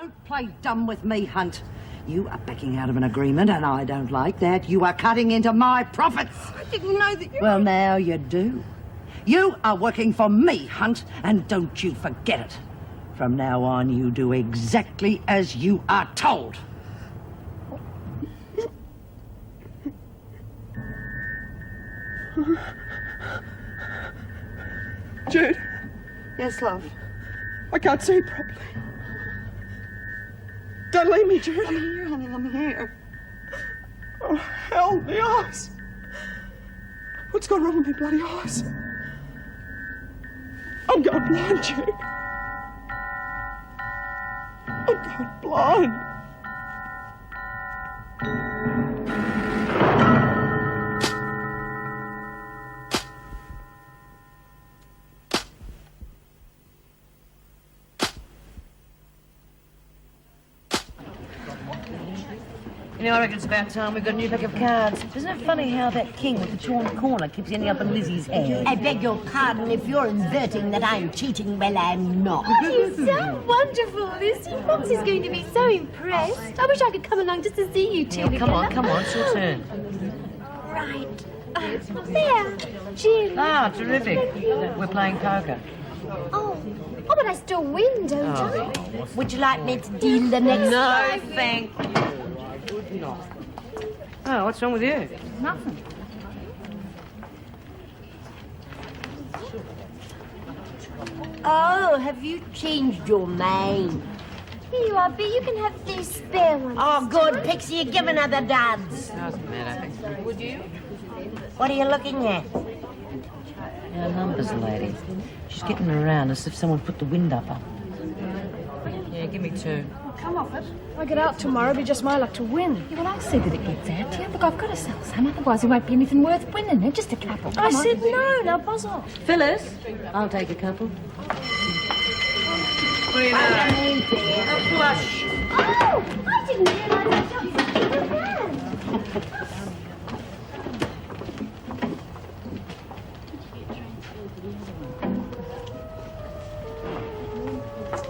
Don't play dumb with me, Hunt. You are backing out of an agreement, and I don't like that. You are cutting into my profits. I didn't know that you... Well, now you do. You are working for me, Hunt, and don't you forget it. From now on, you do exactly as you are told. Jude, Yes, love. I can't see properly. Don't leave me, Jude. I'm here, honey, I'm here. Oh, hell, the eyes. What's gone wrong with my bloody eyes? I'm going blind, Jude. I'm going blind. You know, I reckon it's about time we got a new pack of cards. Isn't it funny how that king with the torn corner keeps ending up in Lizzie's hair? I beg your pardon if you're inverting that I'm cheating. Well, I'm not. Oh, you're so wonderful, Lizzie. Foxy's going to be so impressed. I wish I could come along just to see you two together. Come on, it's your turn. Right. There, Jim. Ah, terrific. We're playing poker. Oh, but I still win, don't I? Would you like me to deal the next? No, thank you. Oh, what's wrong with you? Nothing. Oh, have you changed your mind? Here you are, but you can have these spare ones. Oh, good, Pixie, give another dance. Doesn't matter. Would you? What are you looking at? Our numbers, lady. She's getting around as if someone put the wind up her. Yeah, give me 2. Come off it. If I get out tomorrow, it'll be just my luck to win. Yeah, well, I'll see that it gets out. Yeah, look, I've got to sell some, otherwise it won't be anything worth winning. They're just a couple. I said no, now buzz off. Phyllis, I'll take a couple. What do you know? A flush. Oh, I didn't realise I got something in your hand.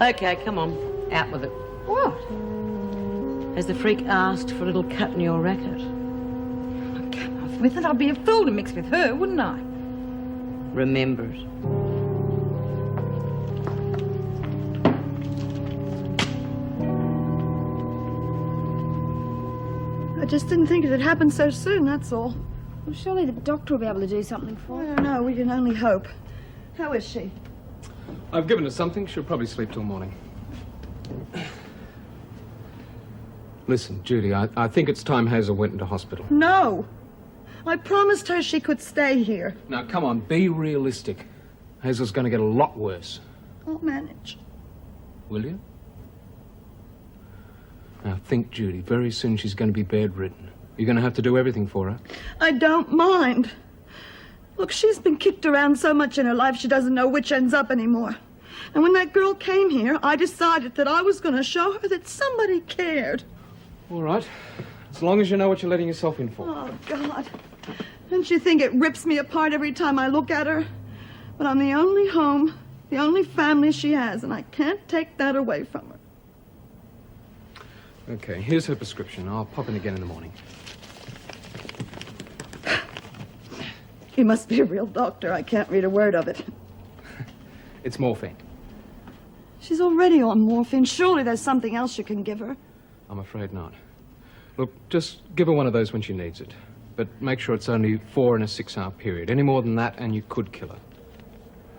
Okay, come on. Out with it. What? Has the freak asked for a little cut in your racket? Oh, come off with it. I'd be a fool to mix with her, wouldn't I? Remember it. I just didn't think it'd happen so soon, that's all. Well, surely the doctor will be able to do something for I her. don't know, we can only hope. How is she? I've given her something. She'll probably sleep till morning. Listen, Judy, I think it's time Hazel went into hospital. No. I promised her she could stay here. Now, come on, be realistic. Hazel's going to get a lot worse. I'll manage. Will you? Now, think, Judy. Very soon she's going to be bedridden. You're going to have to do everything for her. I don't mind. Look, she's been kicked around so much in her life she doesn't know which end's up anymore. And when that girl came here, I decided that I was going to show her that somebody cared. All right. As long as you know what you're letting yourself in for. Oh, God. Don't you think it rips me apart every time I look at her? But I'm the only home, the only family she has, and I can't take that away from her. Okay, here's her prescription. I'll pop in again in the morning. He must be a real doctor. I can't read a word of it. It's morphine. She's already on morphine. Surely there's something else you can give her. I'm afraid not. Look, just give her one of those when she needs it. But make sure it's only 4 in a 6-hour period. Any more than that, and you could kill her.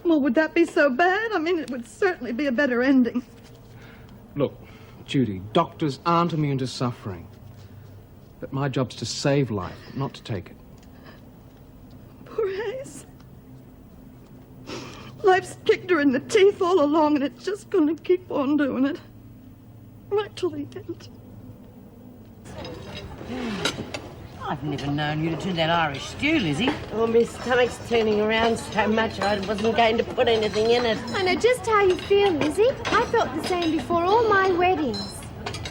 Well, would that be so bad? I mean, it would certainly be a better ending. Look, Judy, doctors aren't immune to suffering. But my job's to save life, not to take it. Poor Hayes. Life's kicked her in the teeth all along, and it's just going to keep on doing it. Right till the end. I've never known you to turn that Irish stew, Lizzie. Oh, my stomach's turning around so much I wasn't going to put anything in it. I know just how you feel, Lizzie. I felt the same before all my weddings.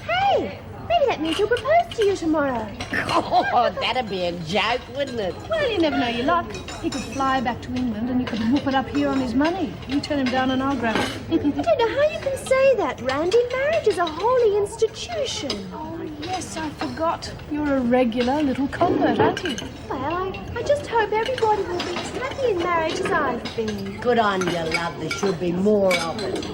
Hey, Maybe that means he'll propose to you tomorrow. Oh, that'd be a joke, wouldn't it? Well, you never know your luck. He could fly back to England and you could whoop it up here on his money. You turn him down and I'll grab it. I don't know how you can say that, Randy. Marriage is a holy institution. Oh, yes, I forgot. You're a regular little convert, aren't you? Well, I just hope everybody will be as happy in marriage as I've been. Good on you, love. There should be more of it.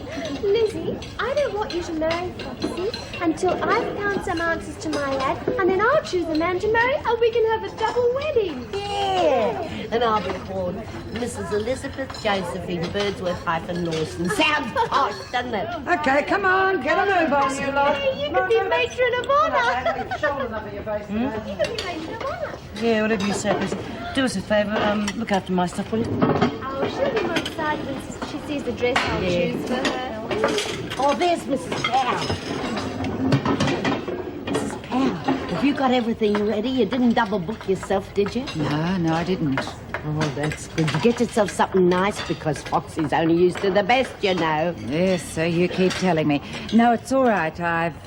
Lizzie, I don't want you to marry Foxy until I've found some answers to my ad, and then I'll choose a man to marry, and we can have a double wedding. Yeah. And I'll be called Mrs. Elizabeth Josephine Birdsworth-Lawson. Sounds posh, doesn't it? Okay, come on, get a move on, you lot. Hey, you could be matron of honour. You could be matron of honour. Yeah, whatever you say, Lizzie. Do us a favour, look after my stuff, will you? Oh, she'll be more excited when she sees the dress I'll choose for her. Oh, there's Mrs. Powell. Mrs. Powell, have you got everything ready? You didn't double book yourself, did you? No, I didn't. Oh, that's good. You get yourself something nice because Foxy's only used to the best, you know. Yes, so you keep telling me. No, it's all right. I've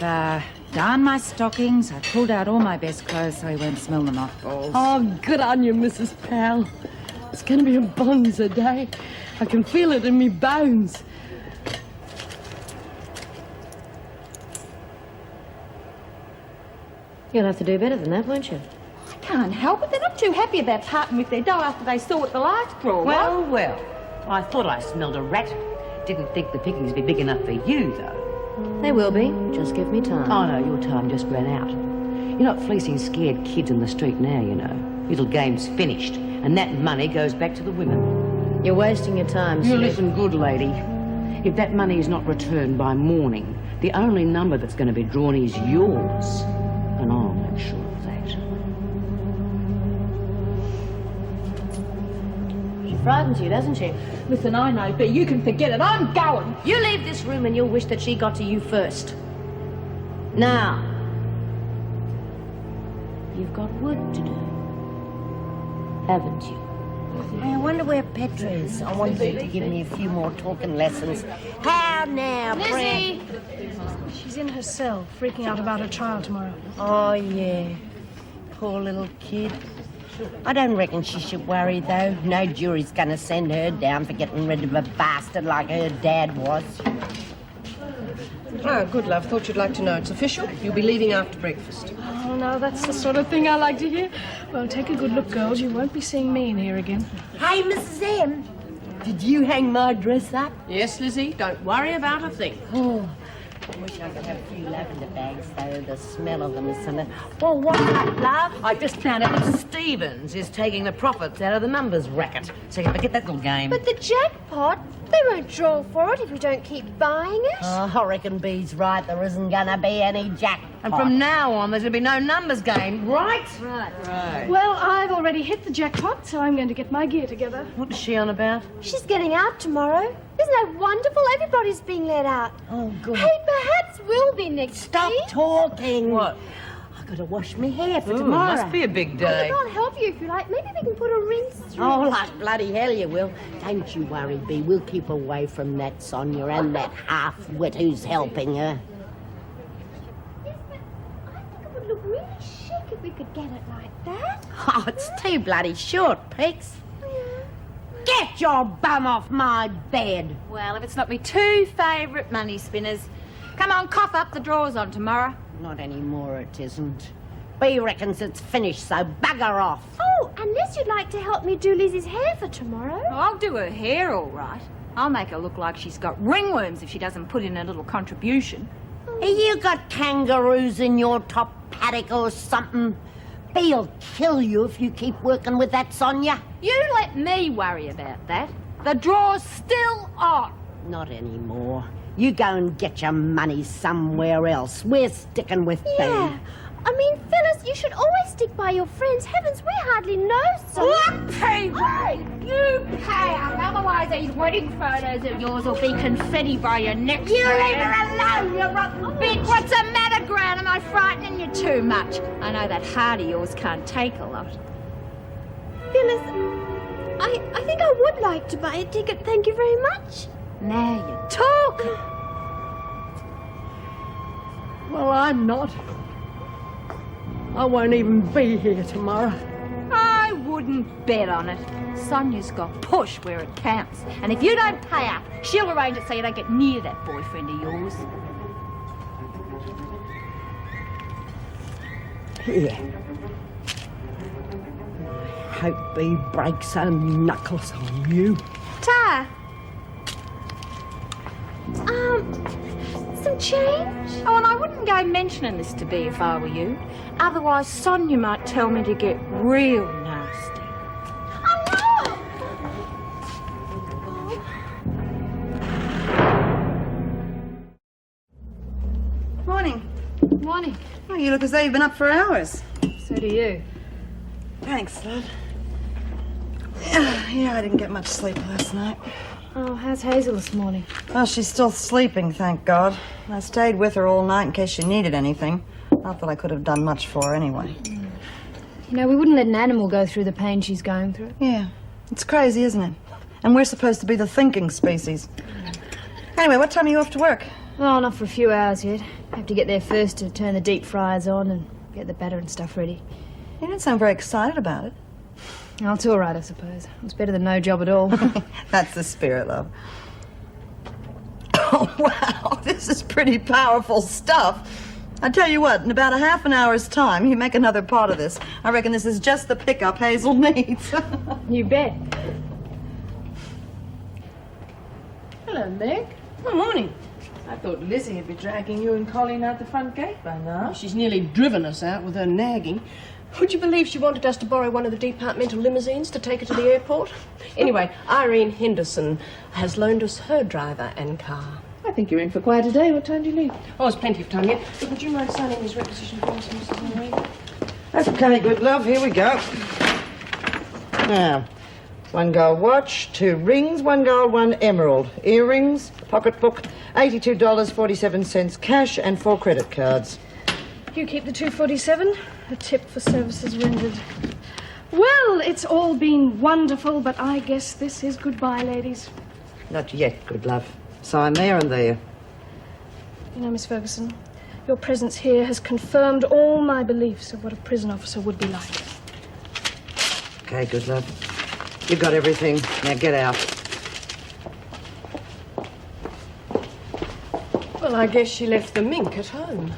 darned my stockings. I pulled out all my best clothes so he won't smell the mothballs. Oh, good on you, Mrs. Powell. It's going to be a bonza day. I can feel it in me bones. You'll have to do better than that, won't you? I can't help it. They're not too happy about parting with their dough after they saw what the lights brought. Well. I thought I smelled a rat. Didn't think the pickings would be big enough for you, though. They will be. Just give me time. Oh, no, your time just ran out. You're not fleecing scared kids in the street now, you know. Little game's finished, and that money goes back to the women. You're wasting your time, You Sue. listen good, lady. If that money is not returned by morning, the only number that's going to be drawn is yours. And I'll make sure of that. She frightens you, doesn't she? Listen, I know, but you can forget it. I'm going. You leave this room and you'll wish that she got to you first. Now, you've got work to do, haven't you? I wonder where Petra is. I want you to give me a few more talking lessons. How now, Brad? She's in her cell, freaking out about her trial tomorrow. Oh, yeah. Poor little kid. I don't reckon she should worry, though. No jury's going to send her down for getting rid of a bastard like her dad was. Oh, good, love. Thought you'd like to know. It's official. You'll be leaving after breakfast. Oh, no, that's the sort of thing I like to hear. Well, take a good look, girls. You won't be seeing me in here again. Hey, Mrs. M, did you hang my dress up? Yes, Lizzie. Don't worry about a thing. Oh, I wish I could have a few lavender bags, though. The smell of them is something. Well, what's up, love? I just found out that Stevens is taking the profits out of the numbers racket. So you forget that little game. But the jackpot, they won't draw for it if you don't keep buying it. Oh, I reckon Bee's right. There isn't going to be any jackpot. And from now on, there's going to be no numbers game, right? Right. Well, I've already hit the jackpot, so I'm going to get my gear together. What is she on about? She's getting out tomorrow. Isn't that wonderful? Everybody's being let out. Oh, good. Hey, perhaps we'll be next Stop week. talking. What? I've got to wash my hair for Ooh, tomorrow. must be a big Hey, day. I'll help you if you like. Maybe we can put a rinse through. Oh, like bloody hell you will. Don't you worry, Bee. We'll keep away from that Sonia and that half-wit who's helping her. Yes, but I think it would look really chic if we could get it like that. Oh, it's too bloody short, Peeks. Get your bum off my bed. Well, if it's not me two favourite money spinners. Come on, cough up the drawers on tomorrow. Not anymore, it isn't. Bee reckons it's finished, so bugger off. Oh, unless you'd like to help me do Lizzie's hair for tomorrow. Well, I'll do her hair all right. I'll make her look like she's got ringworms if she doesn't put in a little contribution. Have you got kangaroos in your top paddock or something? Bee'll kill you if you keep working with that Sonia. You let me worry about that. The draw's still on. Not anymore. You go and get your money somewhere else. We're sticking with Yeah. Bee. I mean, Phyllis, you should always stick by your friends. Heavens, we hardly know so. What people? You pay up, otherwise these wedding photos of yours will be confetti by your next You leave friend. her alone, you rotten bitch! What's the matter, Gran? Am I frightening you too much? I know that heart of yours can't take a lot. Phyllis, I think I would like to buy a ticket. Thank you very much. Now you're talking. Well, I'm not. I won't even be here tomorrow. I wouldn't bet on it. Sonia's got push where it counts. And if you don't pay up, she'll arrange it so you don't get near that boyfriend of yours. Here. I hope he breaks some knuckles on you. Ta. Some change? Oh, and I wouldn't go mentioning this to Bea if I were you. Otherwise, Sonia might tell me to get real nasty. Morning. Morning. Oh, you look as though you've been up for hours. So do you. Thanks, love. Yeah, I didn't get much sleep last night. Oh, how's Hazel this morning? Well, she's still sleeping, thank God. I stayed with her all night in case she needed anything. Not that I could have done much for her anyway. You know, we wouldn't let an animal go through the pain she's going through. Yeah, it's crazy, isn't it? And we're supposed to be the thinking species. Anyway, what time are you off to work? Oh, not for a few hours yet. Have to get there first to turn the deep fryers on and get the batter and stuff ready. You don't sound very excited about it. Oh, it's all right, I suppose. It's better than no job at all. That's the spirit, love. Oh, wow, this is pretty powerful stuff. I tell you what, in about a half an hour's time, you make another pot of this. I reckon this is just the pickup Hazel needs. You bet. Hello, Meg. Good morning. I thought Lizzie would be dragging you and Colleen out the front gate by now. She's nearly driven us out with her nagging. Would you believe she wanted us to borrow one of the departmental limousines to take her to the airport? Anyway, Irene Henderson has loaned us her driver and car. I think you're in for quite a day. What time do you leave? Oh, there's plenty of time yet. But would you mind signing these requisition forms, Mrs. Irene? Okay, good love, here we go. Now, 1 gold watch, 2 rings, 1 gold, 1 emerald. Earrings, pocketbook, $82.47 cash and 4 credit cards. You keep the $2.47, a tip for services rendered. Well, it's all been wonderful, but I guess this is goodbye, ladies. Not yet, good love. Sign there and there. You know, Miss Ferguson, your presence here has confirmed all my beliefs of what a prison officer would be like. Okay, good love. You got everything. Now get out. Well, I guess she left the mink at home.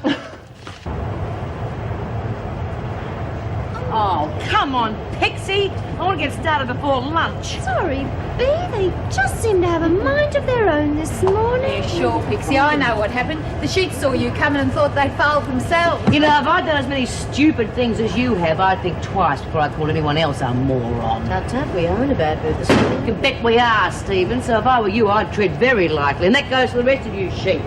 Oh, come on, Pixie. I want to get started before lunch. Sorry, Bea, they just seem to have a mind of their own this morning. Yeah, sure, Pixie. I know what happened. The sheets saw you coming and thought they'd filed themselves. You know, if I'd done as many stupid things as you have, I'd think twice before I call anyone else a moron. Tut tut, we are in a bad mood this morning. You can bet we are, Stephen. So if I were you, I'd tread very lightly. And that goes for the rest of you sheep.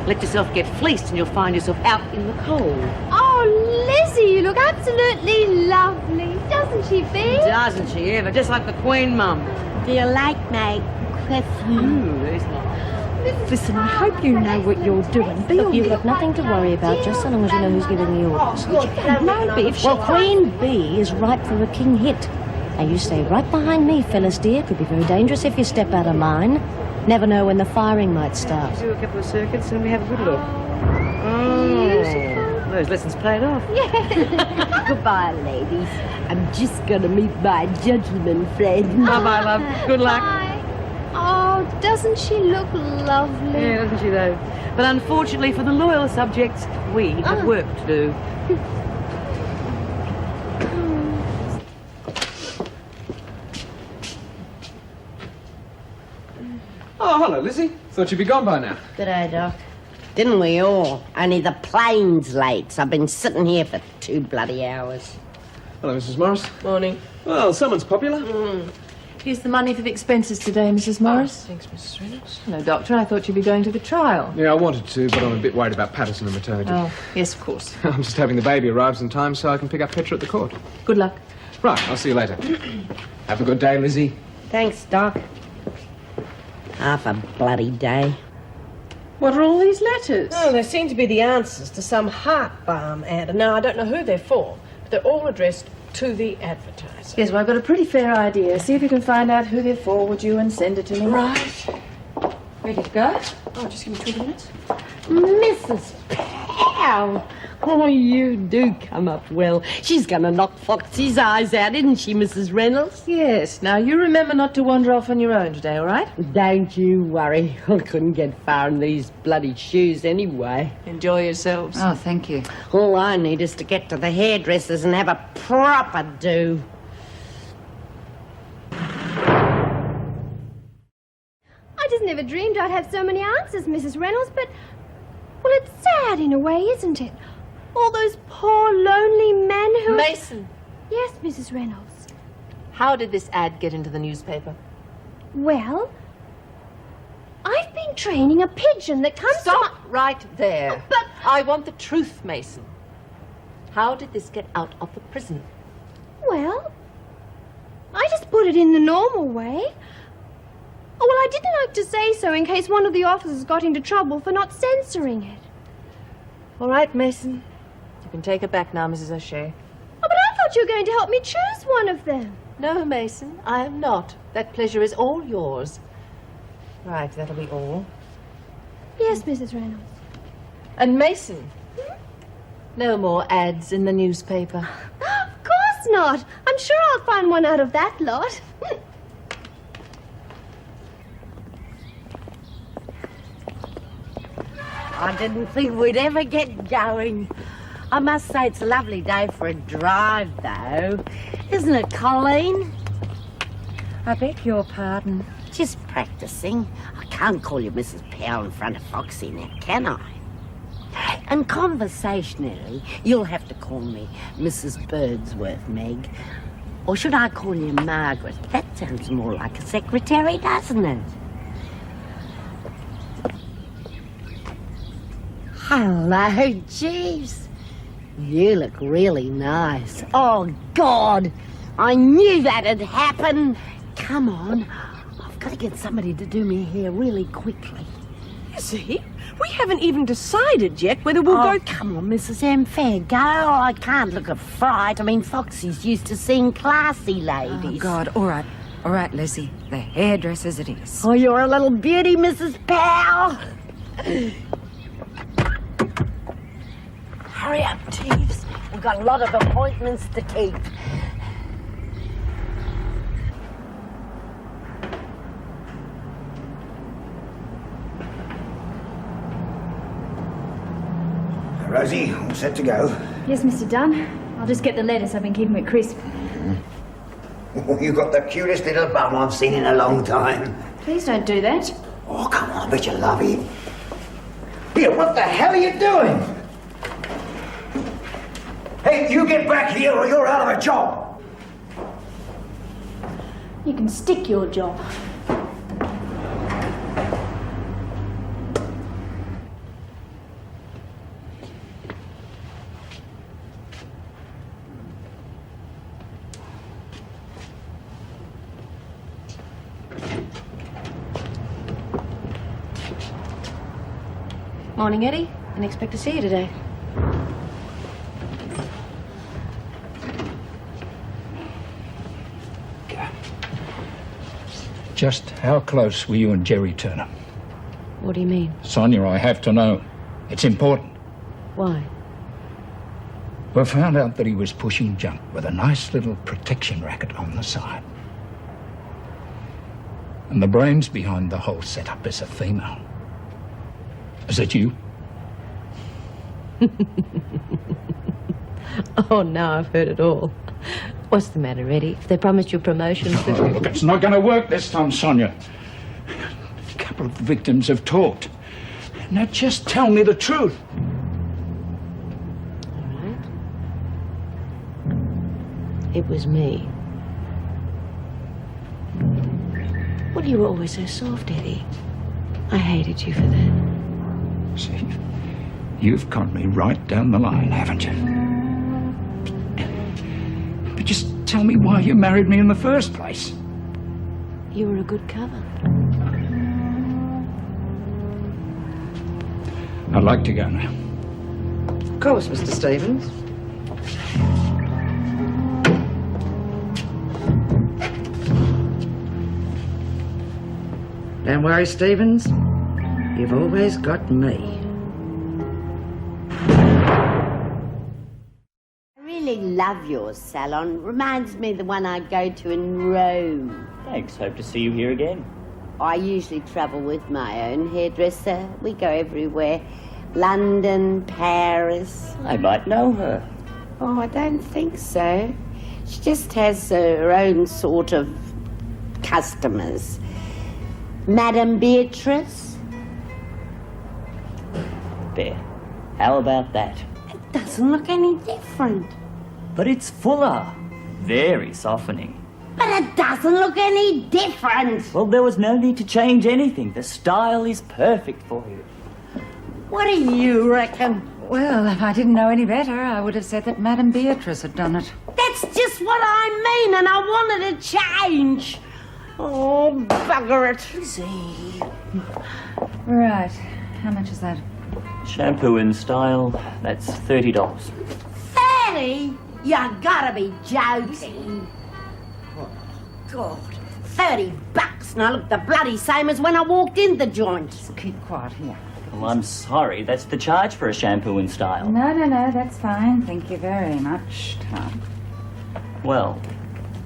Let yourself get fleeced and you'll find yourself out in the cold. Oh, Lizzie, you look absolutely lovely, doesn't she, Bea? Doesn't she ever? Just like the Queen, Mum. Do you like my question? Who's not? Listen, I hope you know what you're doing. Look, you've got nothing to worry about, just so long as you know who's giving the orders. No, Beef. Well, Queen Bee is ripe for a king hit. And you stay right behind me, Phyllis dear. Could be very dangerous if you step out of line. Never know when the firing might start. Do a couple of circuits and we have a good look. Those lessons paid off. Goodbye, ladies. I'm just gonna meet my gentleman friend. Bye-bye, love. Good luck. Bye. Oh, doesn't she look lovely? Yeah, doesn't she, though? But unfortunately for the loyal subjects, we have work to do. Oh, hello, Lizzie. Thought you'd be gone by now. G'day, Doc. Didn't we all? Only the plane's late, so I've been sitting here for 2 bloody hours. Hello, Mrs. Morris. Morning. Well, someone's popular. Here's the money for the expenses today, Mrs. Morris. Thanks, Mrs. Reynolds. Hello, Doctor. I thought you'd be going to the trial. Yeah, I wanted to, but I'm a bit worried about Patterson and maternity. Oh, yes, of course. I'm just hoping the baby arrives in time so I can pick up Petra at the court. Good luck. Right, I'll see you later. Have a good day, Lizzie. Thanks, Doc. Half a bloody day. What are all these letters? Oh, they seem to be the answers to some heart balm ad. Now, I don't know who they're for, but they're all addressed to the advertiser. Yes, well, I've got a pretty fair idea. See if you can find out who they're for, would you, and send it to me. Right. Ready to go? Oh, just give me 2 minutes. Mrs. Powell, Oh, you do come up well. She's going to knock Foxy's eyes out, isn't she, Mrs. Reynolds? Yes. Now, you remember not to wander off on your own today, all right? Don't you worry. I couldn't get far in these bloody shoes anyway. Enjoy yourselves. Oh, thank you. All I need is to get to the hairdressers and have a proper do. I just never dreamed I'd have so many answers, Mrs. Reynolds, but... Well, it's sad in a way, isn't it? All those poor, lonely men who... Mason, Yes, Mrs. Reynolds. how did this ad get into the newspaper? Well, I've been training a pigeon that comes Stop right there. Oh, but- I want the truth, Mason. How did this get out of the prison? Well, I just put it in the normal way. Oh, well, I didn't like to say so in case one of the officers got into trouble for not censoring it. All right, Mason. You can take it back now, Mrs. O'Shea. Oh, but I thought you were going to help me choose one of them. No, Mason, I am not. That pleasure is all yours. Right, that'll be all. Yes, Mrs. Reynolds. And Mason, no more ads in the newspaper. Of course not. I'm sure I'll find one out of that lot. I didn't think we'd ever get going. I must say it's a lovely day for a drive, though. Isn't it, Colleen? I beg your pardon. Just practicing. I can't call you Mrs. Powell in front of Foxy now, can I? And conversationally, you'll have to call me Mrs. Birdsworth, Meg. Or should I call you Margaret? That sounds more like a secretary, doesn't it? Hello, Jeeves. You look really nice. Oh, God. I knew that'd happen. Come on. I've got to get somebody to do me hair really quickly. See? We haven't even decided yet whether we'll Oh, go... come on, Mrs. M. Fair go. I can't look a fright. I mean, Foxy's used to seeing classy ladies. Oh, God. All right. All right, Lizzie. The hairdressers it is. Oh, you're a little beauty, Mrs. Powell. Hurry up, Jeeves. We've got a lot of appointments to keep. Rosie, all set to go. Yes, Mr. Dunn. I'll just get the lettuce. I've been keeping it crisp. Oh, you've got the cutest little bum I've seen in a long time. Please don't do that. Oh, come on, I bet you love him. Here, what the hell are you doing? Hey, you get back here or you're out of a job. You can stick your job. Morning, Eddie. Didn't expect to see you today. Just how close were you and Jerry Turner? What do you mean? Sonia, I have to know. It's important. Why? We found out that he was pushing junk with a nice little protection racket on the side. And the brains behind the whole setup is a female. Is it you? Oh, now I've heard it all. What's the matter, Eddie? If they promised you promotion... Oh, look, it's not going to work this time, Sonia. A couple of victims have talked. Now just tell me the truth. All right. It was me. Well, you were always so soft, Eddie. I hated you for that. See, you've got me right down the line, haven't you? But just tell me why you married me in the first place. You were a good cover. I'd like to go now. Of course, Mr. Stevens. Don't worry, Stevens. You've always got me. really love your salon. Reminds me of the one I go to in Rome. Thanks. Hope to see you here again. I usually travel with my own hairdresser. We go everywhere. London, Paris. I might know her. Oh, I don't think so. She just has her own sort of customers. Madame Beatrice? There. How about that? It doesn't look any different. But it's fuller. Very softening. But it doesn't look any different. Well, there was no need to change anything. The style is perfect for you. What do you reckon? Well, if I didn't know any better, I would have said that Madame Beatrice had done it. That's just what I mean, and I wanted to change. Oh, bugger it. See. Right. How much is that? Shampoo in style, that's $30. 30? You gotta be joking. Oh, God. $30. And I look the bloody same as when I walked in the joint. Just keep quiet here. Well, I'm sorry. That's the charge for a shampoo in style. No, that's fine. Thank you very much, Tom. Well,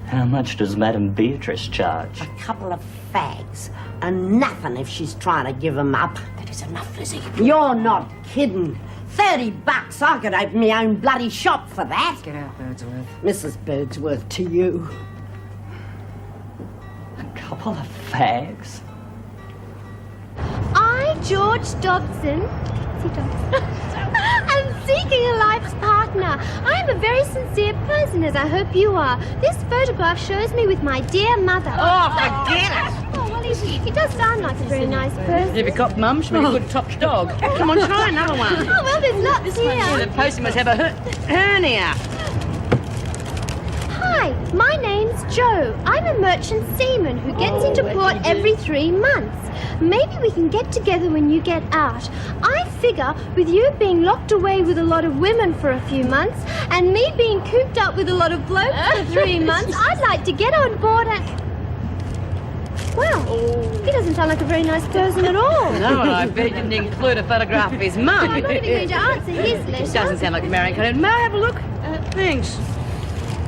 how much does Madame Beatrice charge? A couple of fags. And nothing if she's trying to give 'em up. That is enough, Lizzie. You're not kidding. $30. I could open my own bloody shop for that. Get out, Birdsworth. Mrs. Birdsworth to you. A couple of fags? I, George Dodson, am seeking a life's partner. I am a very sincere person, as I hope you are. This photograph shows me with my dear mother. Oh, forget it. Oh, well, he does sound like a very nice person. If you cop mum, she'll be a good top dog. Come on, try another one. Oh, well, there's lots here. The postie must have a hernia. Hi, my name's Joe. I'm a merchant seaman who gets into port every 3 months. Maybe we can get together when you get out. I figure with you being locked away with a lot of women for a few months and me being cooped up with a lot of blokes for 3 months, I'd like to get on board and... Well, he doesn't sound like a very nice person at all. No, I bet you didn't include a photograph of his mum. I'm not even going to answer his letter. It doesn't sound like a married couple. May I have a look? Thanks.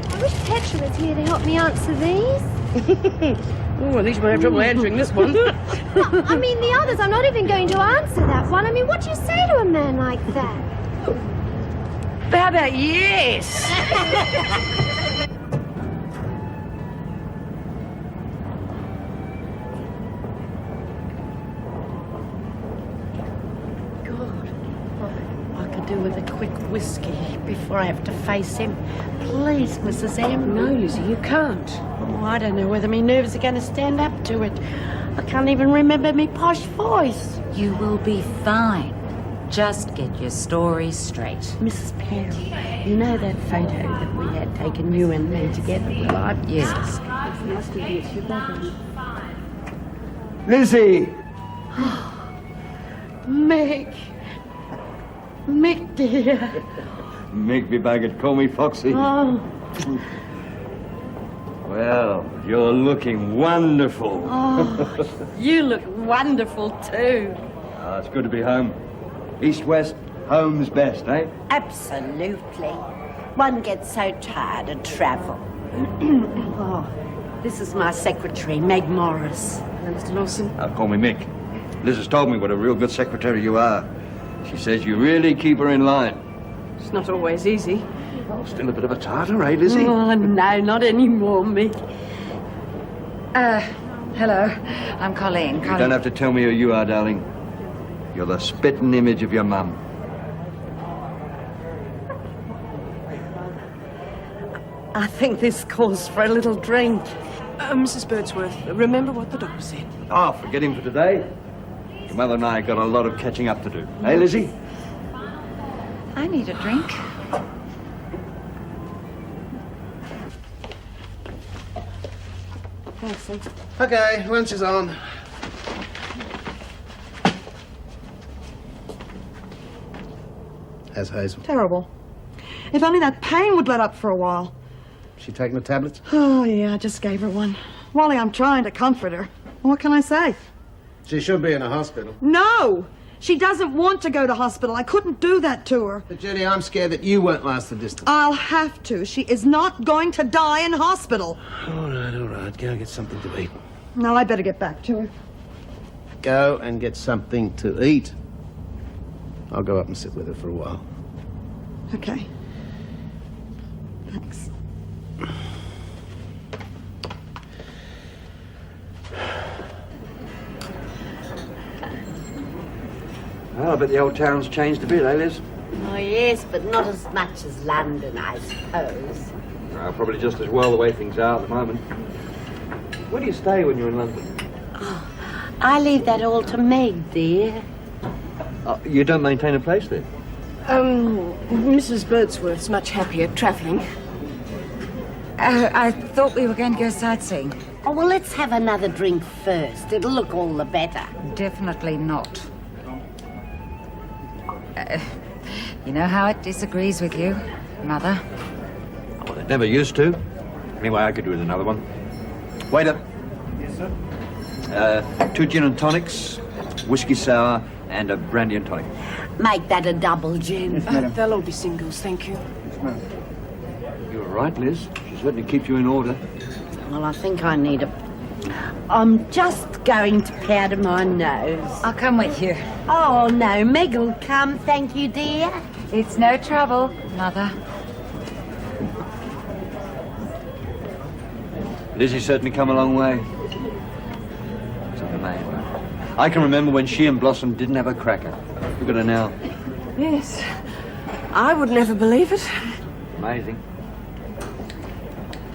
I wish Petra was here to help me answer these. Oh, at least we'll have trouble answering this one. Well, I mean, the others, I'm not even going to answer that one. I mean, what do you say to a man like that? How about yes? Do with a quick whiskey before I have to face him. Please, Mrs. M. No, Lizzie, you can't. Oh, I don't know whether my nerves are going to stand up to it. I can't even remember my posh voice. You will be fine. Just get your story straight. Mrs. Perry, you know that photo that we had taken, you and me together? Well, I've... Yes. Nice to meet you, Bobby. Lizzie! Meg. Mick, dear. Mick be bagged, call me Foxy. Oh. Well, you're looking wonderful. Oh, you look wonderful too. Ah, it's good to be home. East-west, home's best, eh? Absolutely. One gets so tired of travel. Oh, this is my secretary, Meg Morris. Mr. Lawson? Call me Mick. Liz has told me what a real good secretary you are. She says you really keep her in line. It's not always easy. Oh, still a bit of a tartar, eh, Lizzie? Oh, no, not anymore, Mick. Hello. I'm Colleen. You don't have to tell me who you are, darling. You're the spitting image of your mum. I think this calls for a little drink. Mrs. Birdsworth, remember what the doctor said. Oh, forget him for today. Your mother and I got a lot of catching up to do. Eh, Lizzie? I need a drink. Thanks. Okay, lunch is on. How's Hazel? Terrible. If only that pain would let up for a while. She taking the tablets? Oh, yeah, I just gave her one. Wally, I'm trying to comfort her. What can I say? She should be in a hospital. No! She doesn't want to go to hospital. I couldn't do that to her. But, Judy, I'm scared that you won't last the distance. I'll have to. She is not going to die in hospital. All right. Go get something to eat. Now, I better get back to her. Go and get something to eat. I'll go up and sit with her for a while. Okay. Thanks. Well, I bet the old town's changed a bit, eh, Liz? Oh, yes, but not as much as London, I suppose. Well, probably just as well the way things are at the moment. Where do you stay when you're in London? Oh, I leave that all to Meg, dear. Oh, you don't maintain a place there? Mrs. Birdsworth's much happier travelling. I thought we were going to go sightseeing. Oh, well, let's have another drink first. It'll look all the better. Definitely not. You know how it disagrees with you, Mother? Well, it never used to. Anyway, I could do with another one. Waiter. Yes, sir? 2 gin and tonics, whiskey sour, and a brandy and tonic. Make that a double gin. Yes, madam. They'll all be singles, thank you. Yes, madam. You're right, Liz. She certainly keeps you in order. Well, I think I need a... I'm just going to powder my nose. I'll come with you. Oh, no, Meg will come, thank you, dear. It's no trouble, Mother. Lizzie's certainly come a long way. Such a man. I can remember when she and Blossom didn't have a cracker. Look at her now. Yes. I would never believe it. Amazing.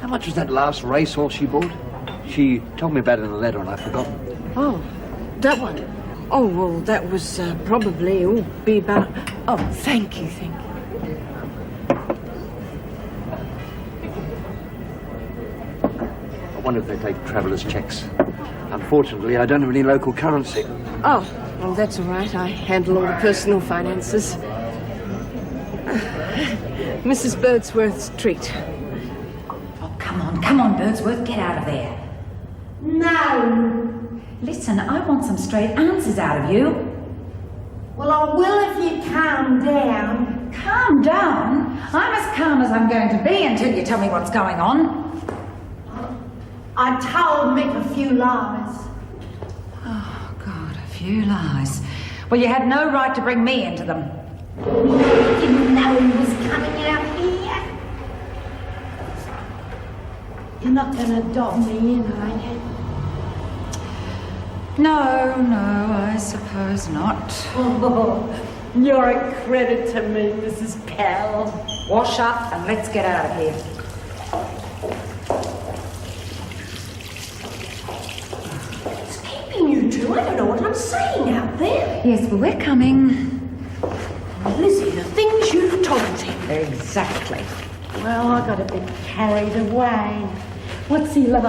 How much was that last racehorse she bought? She told me about it in a letter and I've forgotten. Oh, that one. Oh, well, that was probably be about... Oh, thank you. I wonder if they take travellers' checks. Unfortunately, I don't have any local currency. Oh, well, that's all right. I handle all the personal finances. Mrs. Birdsworth's treat. Oh, come on, Birdsworth, get out of there. No. Listen, I want some straight answers out of you. Well, I will if you calm down. Calm down? I'm as calm as I'm going to be until you tell me what's going on. I told Mick a few lies. Oh, God, a few lies. Well, you had no right to bring me into them. You didn't know he was coming out here. You're not going to dob me in, are you? No, I suppose not. Oh, you're a credit to me, Mrs. Pell. Wash up and let's get out of here. What's keeping you two? I don't know what I'm saying out there. Yes, well, we're coming. Lizzie, the things you've told him. Exactly. Well, I got a bit carried away. What's he like?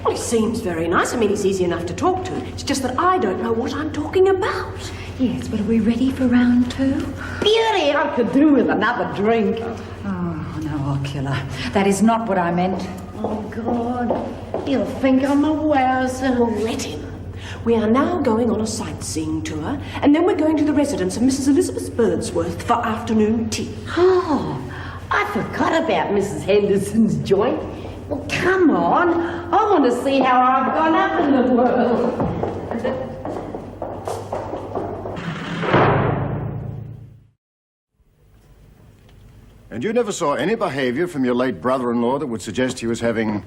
Well, he seems very nice. I mean, he's easy enough to talk to. It's just that I don't know what I'm talking about. Yes, but are we ready for round 2? Beauty, I could do with another drink. Oh, no, I'll kill her. That is not what I meant. Oh, God. He'll think I'm a wowser. Well, let him. We are now going on a sightseeing tour, and then we're going to the residence of Mrs. Elizabeth Birdsworth for afternoon tea. Oh, I forgot about Mrs. Henderson's joint. Well, come on. I want to see how I've gone up in the world. And you never saw any behavior from your late brother-in-law that would suggest he was having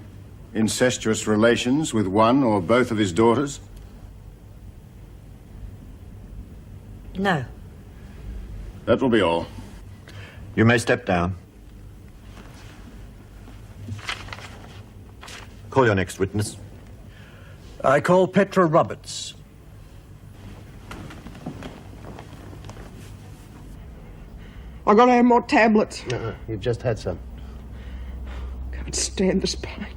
incestuous relations with one or both of his daughters? No. That will be all. You may step down. Call your next witness. I call Petra Roberts. I gotta have more tablets. You've just had some. Can't stand this pain.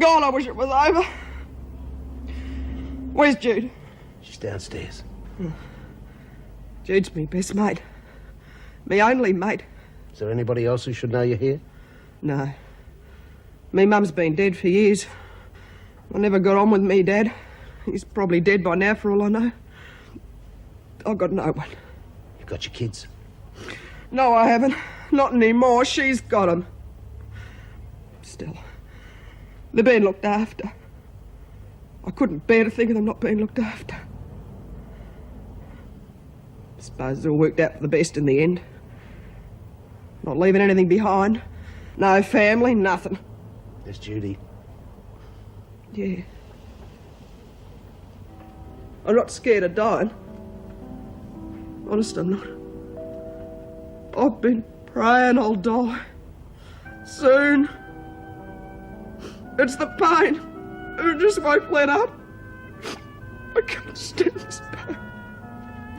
God, I wish it was over. Where's Jude? She's downstairs. Jude's me best mate. Me only mate. Is there anybody else who should know you're here? No. Me mum's been dead for years. I never got on with me dad. He's probably dead by now for all I know. I've got no one. You've got your kids. No, I haven't. Not anymore. She's got 'em. Still, they're being looked after. I couldn't bear to think of them not being looked after. Suppose it all worked out for the best in the end. Not leaving anything behind. No family, nothing. There's Judy. Yeah. I'm not scared of dying. Honest, I'm not. I've been praying I'll die. Soon. It's the pain. It just won't let up. I can't stand this pain.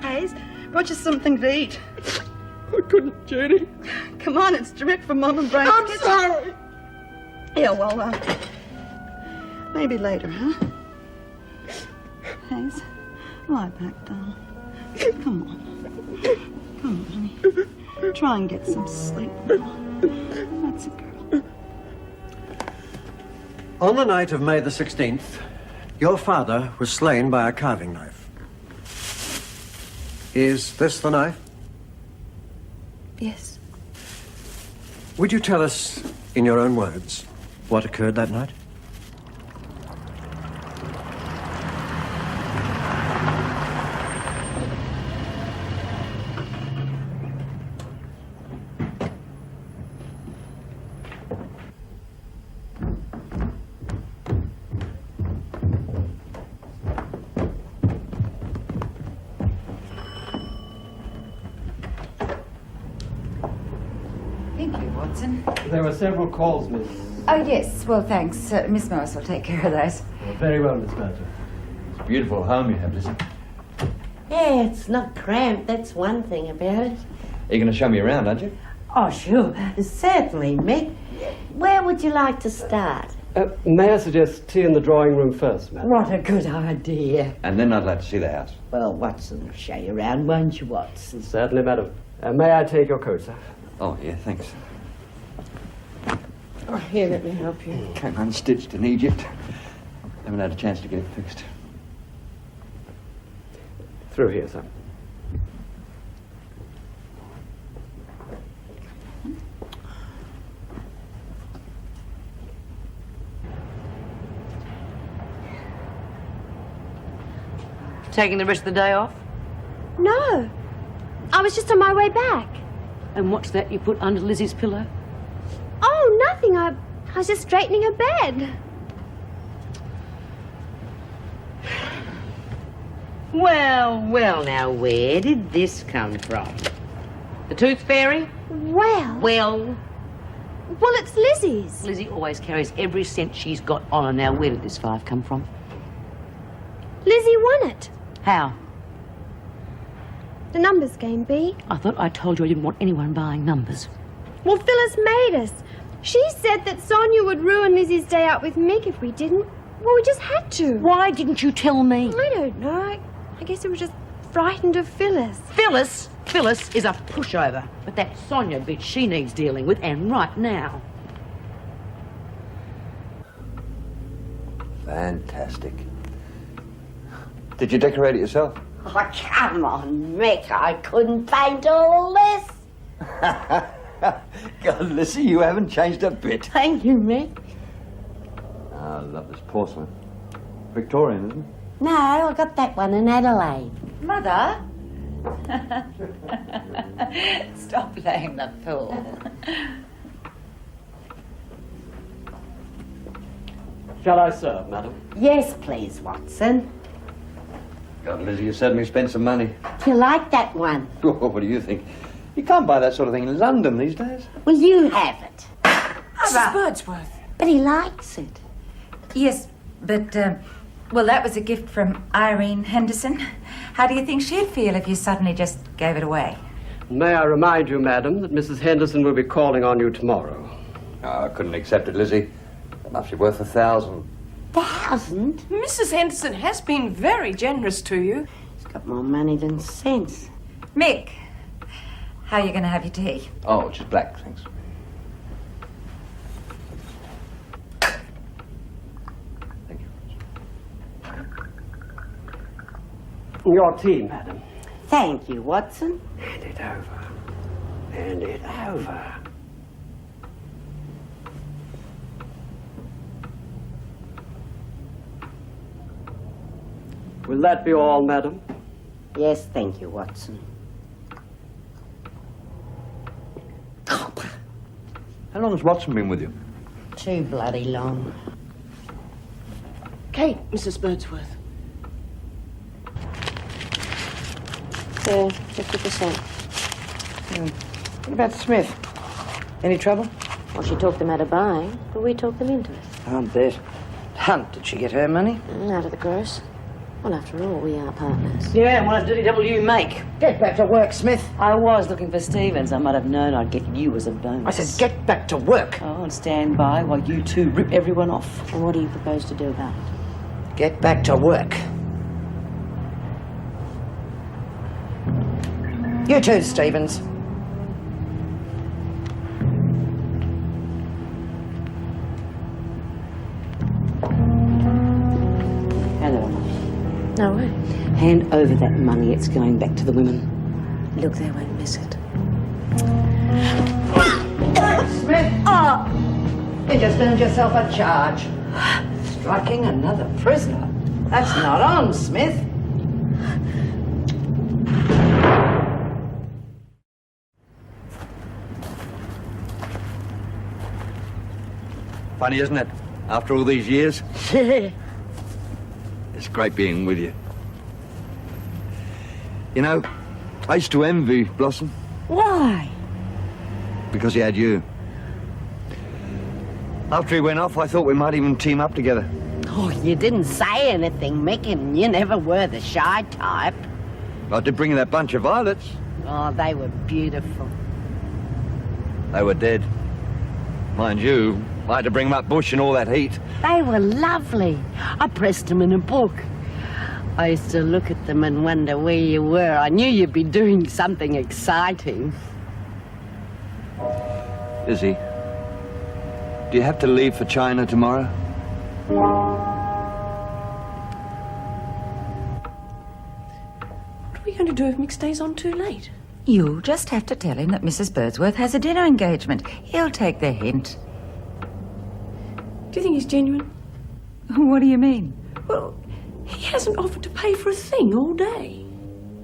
Hayes, brought you something to eat. I couldn't, Judy. Come on, it's direct from Mum and Brain's I'm kitchen. sorry. Yeah, well, maybe later, huh? Hayes, lie back, darling. Come on. Come on, honey. Try and get some sleep. That's a girl. On the night of May the 16th, your father was slain by a carving knife. Is this the knife? Yes. Would you tell us, in your own words, what occurred that night? Thank you, Watson. There were several calls, Miss. Oh, yes. Well, thanks. Miss Morris will take care of those. Very well, Miss Badger. It's a beautiful home you have, Lizzie. Yeah, it's not cramped. That's one thing about it. Are you going to show me around, aren't you? Oh, sure. Certainly, Mick. Where would you like to start? May I suggest tea in the drawing room first, ma'am? What a good idea. And then I'd like to see the house. Well, Watson will show you around, won't you, Watson? Certainly, madam. May I take your coat, sir? Oh, yeah, thanks. Oh, here, let me help you. Came unstitched in Egypt. Haven't had a chance to get it fixed. Through here, sir. Taking the rest of the day off? No. I was just on my way back. And what's that you put under Lizzie's pillow? Oh, nothing. I was just straightening her bed. Well, now, where did this come from? The tooth fairy? Well, Well, it's Lizzie's. Lizzie always carries every cent she's got on her. Now, where did this 5 come from? Lizzie won it. How? The numbers game, B. I thought I told you I didn't want anyone buying numbers. Well, Phyllis made us. She said that Sonia would ruin Lizzie's day out with Mick if we didn't. Well, we just had to. Why didn't you tell me? I don't know. I guess we were just frightened of Phyllis. Phyllis? Phyllis is a pushover. But that Sonia bitch, she needs dealing with, and right now. Fantastic. Did you decorate it yourself? Oh, come on, Mick. I couldn't paint all this. God, Lizzie, you haven't changed a bit. Thank you, Mick. I love this porcelain. Victorian, isn't it? No, I got that one in Adelaide. Mother? Stop playing the fool. Shall I serve, madam? Yes, please, Watson. God, Lizzie, you certainly spent some money. Do you like that one? Oh, what do you think? You can't buy that sort of thing in London these days. Well, you have it. Mrs. Birdsworth. But he likes it. Yes, but, well, that was a gift from Irene Henderson. How do you think she'd feel if you suddenly just gave it away? May I remind you, madam, that Mrs. Henderson will be calling on you tomorrow. Oh, I couldn't accept it, Lizzie. That must be worth 1,000. 1,000? Mrs. Henderson has been very generous to you. He's got more money than sense. Mick, how are you going to have your tea? Oh, just black, thanks. Your tea, madam. Thank you, Watson. Hand it over. Hand it over. Will that be all, madam? Yes, thank you, Watson. How long has Watson been with you? Too bloody long. Kate, Mrs. Birdsworth. There, 50%. What about Smith? Any trouble? Well, she talked them out of buying, but we talked them into it. I'll bet. Hunt, did she get her money? Out of the gross. Well, after all, we are partners. Yeah, and what did you make? Get back to work, Smith. I was looking for Stevens. I might have known I'd get you as a bonus. I said get back to work. Oh, and stand by while you two rip everyone off. And what do you propose to do about it? Get back to work. You too, Stevens. Hello. No way. Hand over that money. It's going back to the women. Look, they won't miss it. Smith! Oh! You just earned yourself a charge. Striking another prisoner. That's not on, Smith. Funny, isn't it? After all these years? It's great being with you. You know, I used to envy Blossom. Why? Because he had you. After he went off, I thought we might even team up together. Oh, you didn't say anything, Mick, and you never were the shy type. I did bring you that bunch of violets. Oh, they were beautiful. They were dead. Mind you, I had to bring them up bush in all that heat. They were lovely. I pressed them in a book. I used to look at them and wonder where you were. I knew you'd be doing something exciting. Lizzie, do you have to leave for China tomorrow? What are we going to do if Mick stays on too late? You'll just have to tell him that Mrs. Birdsworth has a dinner engagement. He'll take the hint. Do you think he's genuine? What do you mean? Well, he hasn't offered to pay for a thing all day.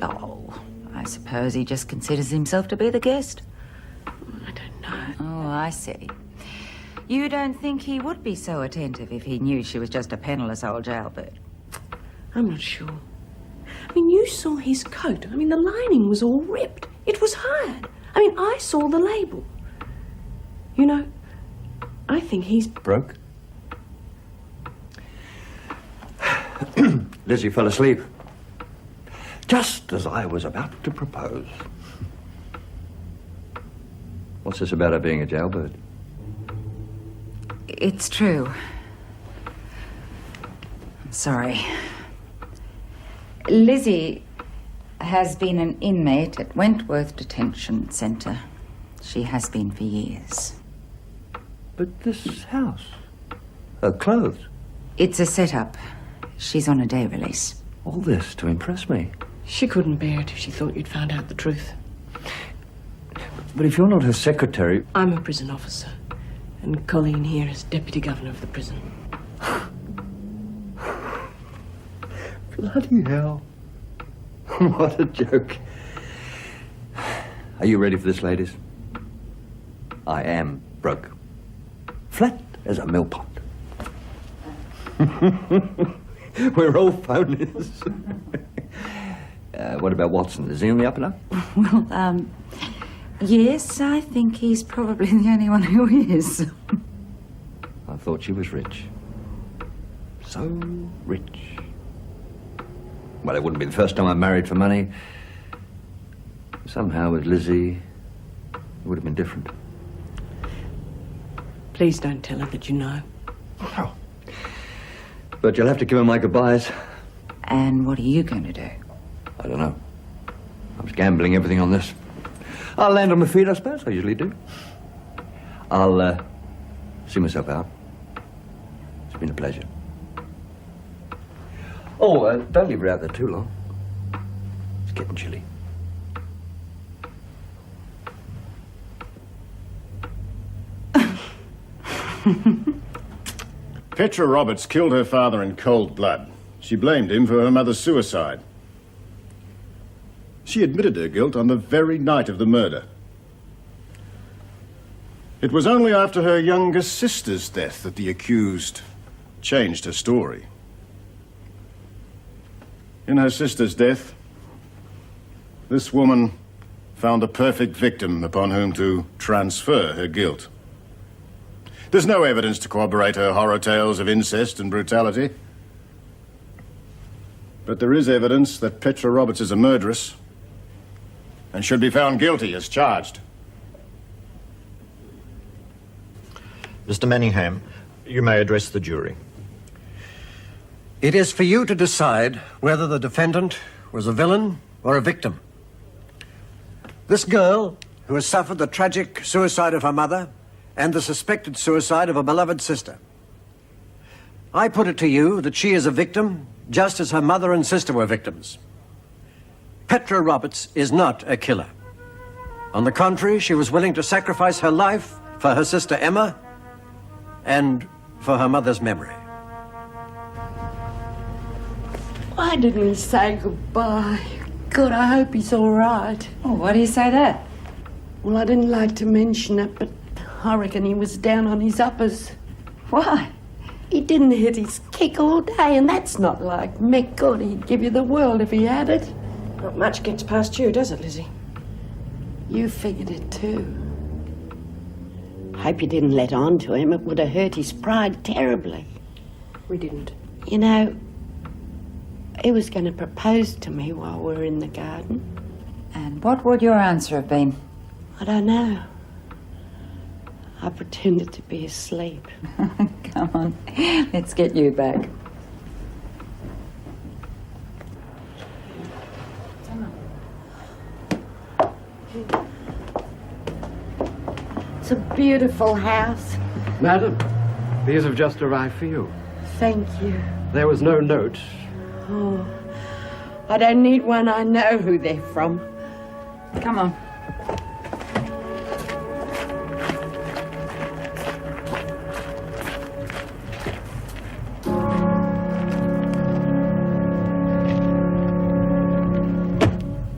Oh, I suppose he just considers himself to be the guest. I don't know. Oh, I see. You don't think he would be so attentive if he knew she was just a penniless old jailbird? I'm not sure. I mean, you saw his coat. I mean, the lining was all ripped. It was hired. I mean, I saw the label. You know, I think he's... Broke? Lizzie fell asleep. Just as I was about to propose. What's this about her being a jailbird? It's true. I'm sorry. Lizzie has been an inmate at Wentworth Detention Centre. She has been for years. But this house, her clothes. It's a setup. She's on a day release. All this to impress me. She couldn't bear it if she thought you'd found out the truth. But if you're not her secretary... I'm a prison officer, and Colleen here is deputy governor of the prison. Bloody hell. What a joke. Are you ready for this, ladies? I am broke. Flat as a millpot. We're all phonies. What about Watson? Is he on the up and up? Well, yes, I think he's probably the only one who is. I thought she was rich. So rich. Well, it wouldn't be the first time I married for money. Somehow with Lizzie, it would have been different. Please don't tell her that you know. Oh. But you'll have to give her my goodbyes. And what are you going to do? I don't know. I was gambling everything on this. I'll land on my feet, I suppose. I usually do. I'll see myself out. It's been a pleasure. Oh, don't leave her out there too long. It's getting chilly. Petra Roberts killed her father in cold blood. She blamed him for her mother's suicide. She admitted her guilt on the very night of the murder. It was only after her younger sister's death that the accused changed her story. In her sister's death, this woman found a perfect victim upon whom to transfer her guilt. There's no evidence to corroborate her horror tales of incest and brutality. But there is evidence that Petra Roberts is a murderess and should be found guilty as charged. Mr. Manningham, you may address the jury. It is for you to decide whether the defendant was a villain or a victim. This girl, who has suffered the tragic suicide of her mother and the suspected suicide of a beloved sister. I put it to you that she is a victim just as her mother and sister were victims. Petra Roberts is not a killer. On the contrary, she was willing to sacrifice her life for her sister Emma and for her mother's memory. Why didn't he say goodbye? God, I hope he's all right. Oh, why do you say that? Well, I didn't like to mention it, but I reckon he was down on his uppers. Why? He didn't hit his kick all day, and that's not like Mick. God, he'd give you the world if he had it. Not much gets past you, does it, Lizzie? You figured it too. Hope you didn't let on to him. It would have hurt his pride terribly. We didn't. You know, he was going to propose to me while we were in the garden. And what would your answer have been? I don't know. I pretended to be asleep. Come on, let's get you back. It's a beautiful house. Madam, these have just arrived for you. Thank you. There was no note. Oh, I don't need one. I know who they're from. Come on.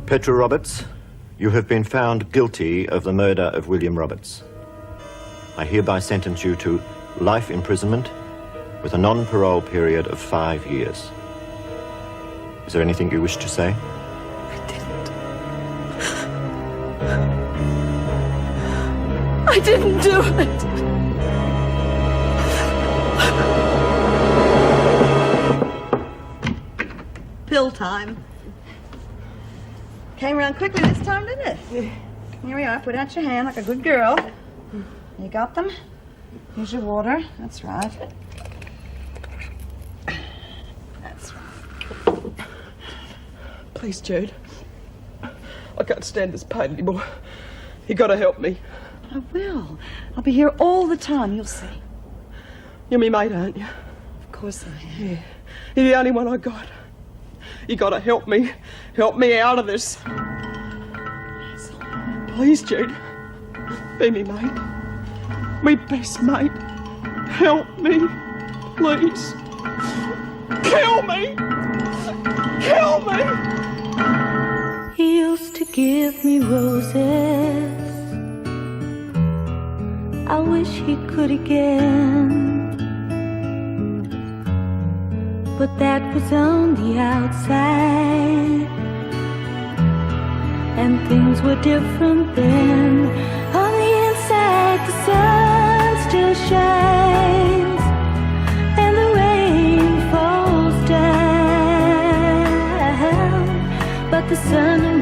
Petra Roberts, you have been found guilty of the murder of William Roberts. I hereby sentence you to life imprisonment with a non-parole period of 5 years. Is there anything you wish to say? I didn't do it. Pill time. Came around quickly this time, didn't it? Here we are. Put out your hand like a good girl. You got them? Here's your water. That's right. That's right. Please, Jude. I can't stand this pain anymore. You gotta help me. I will. I'll be here all the time. You'll see. You're my mate, aren't you? Of course I am. Yeah. You're the only one I got. You gotta help me. Help me out of this. Please, Jude. Be me mate. Me best mate. Help me. Please. Kill me. Kill me. He used to give me roses. I wish he could again. But that was on the outside, and things were different then. On the inside, the sun still shines, and the rain falls down, but the sun